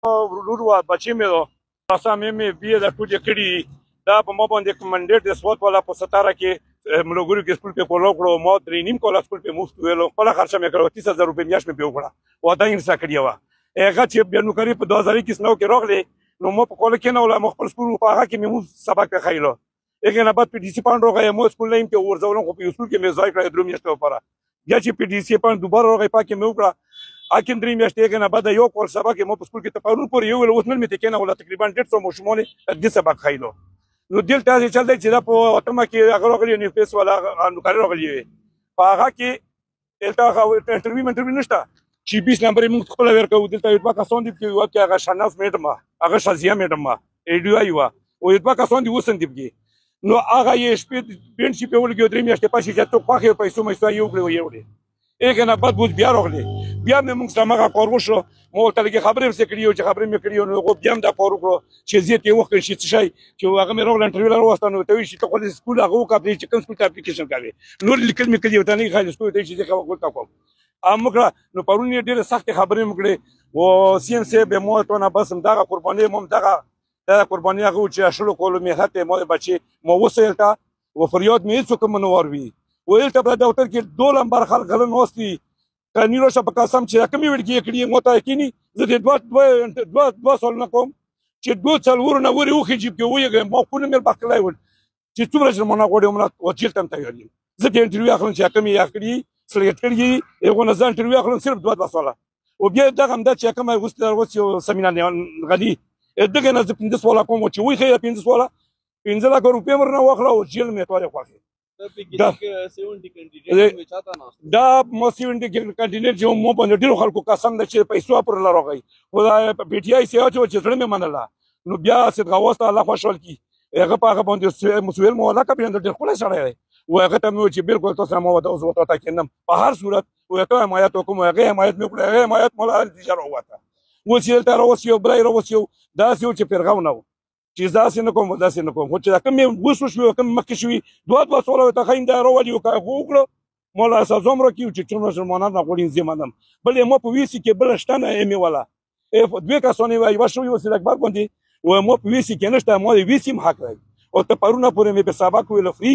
ورور و بچی مې دو اسامه مې بیا د ټوټه کړي دا په ما باندې کمانډیټ د سوات والا په 17 کې ملګرو کې سکول په کولو کړو ما درې نیم کولا سکول په مفت ویلو خپل خرچه مې کړو 30000 روپۍ میاشت مې وکړه و دا یې سکړی و هغه چې بیا نو کوي په 2000 کې سنو کې راغلی نو مو په کول کې نه ولا مخبل سکول په هغه کې مې سبق په خایلو هغه نه بعد په ډي سي پاند راغی مو سکول نه کې ورځولم خو په سکول کې مې ځای کړی درو میاشتې لپاره بیا چې په ډي سي پاند دوباره راغی پاکه مې وکړه اکن درې میاشتې هغه نه بعد یو کول سبق مو په سکول کې تپارون پورې یو ول اوس نن مې تکینه ولا تقریبا 150 مشمول د سبق خایلو نو دلته چې چل دی چې دا په اتمه کې هغه راغلی نو فیس والا نو کار راغلی په هغه کې دلته انټرویو نشته چې 20 نمبر موږ خپل ورکو دلته یو پاکستان دی کې یو کې هغه شناف میډم هغه شازیه میډم ایډیو ایوا او یو پاکستان دی وسن دی کې نو هغه یې شپې پین شي په ولګي درې میاشتې پاتې چې ته پاکه پیسو مې یو کړو یو دی هغه نه بعد بوز بیا راغلی بیا مې موږ سمغه کار وشو مو ته لګي خبرې مې کړیو چې خبرې مې کړیو نو بیا هم دا کار وکړو چې زه ته وخت شي چې هغه مې راغلی انټرویو لاره واستانو ته وی چې ته خپل سکول هغه کاپی چې کوم سکول ته اپلیکیشن کوي نور لیکل مې کړیو ته نه خالي سکول ته چې ځکه وکړ تا کوم امکړه نو پرون یې ډېر سخت خبرې مکړې او سی ام سی به مو ته نه بس دغه قرباني مو دغه قرباني هغه چې شلو کولو مهنت مو بچي مو وسیلتا و فریاد مې څوک منور وی ویل ته په دفتر کې 2 لمبر خلک غلن وستي کني روشه په قسم چې کومې وړګي کړي مو ته کینی زه د دوه سال نه کوم چې 2 سال ورنه وری وخی جيب کې ویګم ما خو نه مې بخلای ول چې څومره چې مونږ غوډه مونږ وکیل تم تیار یم زه د انټرویو اخلم چې کومې یاکړي سلیکټ کړي یو نه ځان انټرویو اخلم صرف 2 سال او بیا دغه هم د چې کومه وسته سیمینار غني دغه نه 15 سال کوم چې وی خیر 15 سال 15 لک روپۍ ورنه واخله او جیل مې تواره خوښه دا 70 کنډیډیټ چاته نه دا مو 70 کنډیډیټ چې مو په ډیرو خلکو قسم ده چې پیسو پر لراغی خدای په پی ټی آی سی او چې زړه مې منله نو بیا صدقه واسطه الله خوشحال کی هغه په هغه باندې مسویل مولا کبي اندر ډیر خپل سره دی و هغه ته مې چې بالکل تاسو مو وته اوس وته کینم په هر صورت و ته حمایت کوم هغه حمایت مې کړې هغه حمایت مولا تجارت وته و چې تر اوس یو برای روسیو دا سیو چې پیرغاو نه چې داسې نه کوم داسې نه کوم خو چې کوم وسو شو کوم مخکې شوي دوه سوال ته خاين دا راولي او وکړو مولا اساسوم را کیو چې څومره مسلمانان نه غوړي زمانم بل مو په ویسي کې بل شتنه ایمي ولا دوه کسونه وای وشو یو سره اکبر باندې و مو په ویسي کې نشته مو ویسي حق راي او ته پرونه پورې مې په سبق ویل فری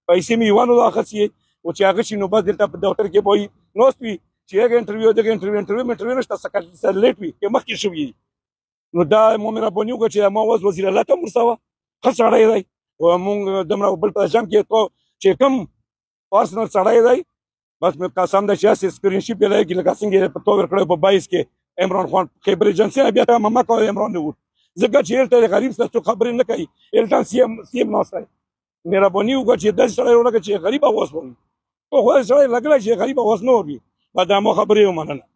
پیسې مې وانه واخصي او چې هغه شنو بس دلته په ډاکټر کې وای نو سپي چې هغه انټرویو نشته سکه لیټ وی کې مخکې شوی نو دا مومن ابونیو چې ما وزیر الله ته مرسوا خسړای دی او مونږ دمر بل په جام کې تو چې کوم پرسنل سړای دی بس مې قسم ده چې سکرین شیپ لای کې لکه څنګه په تو ور کړو په 22 کې عمران خان خبر ایجنسی بیا ته ماما کو عمران نو زګه چې ته غریب څه خبرې نه کوي الټان سی ام نوسای میرا بونیو چې د سړای ورګه چې غریب اوس وو خو سړای لګلا چې غریب اوس نو وي دا مو خبرې ومننه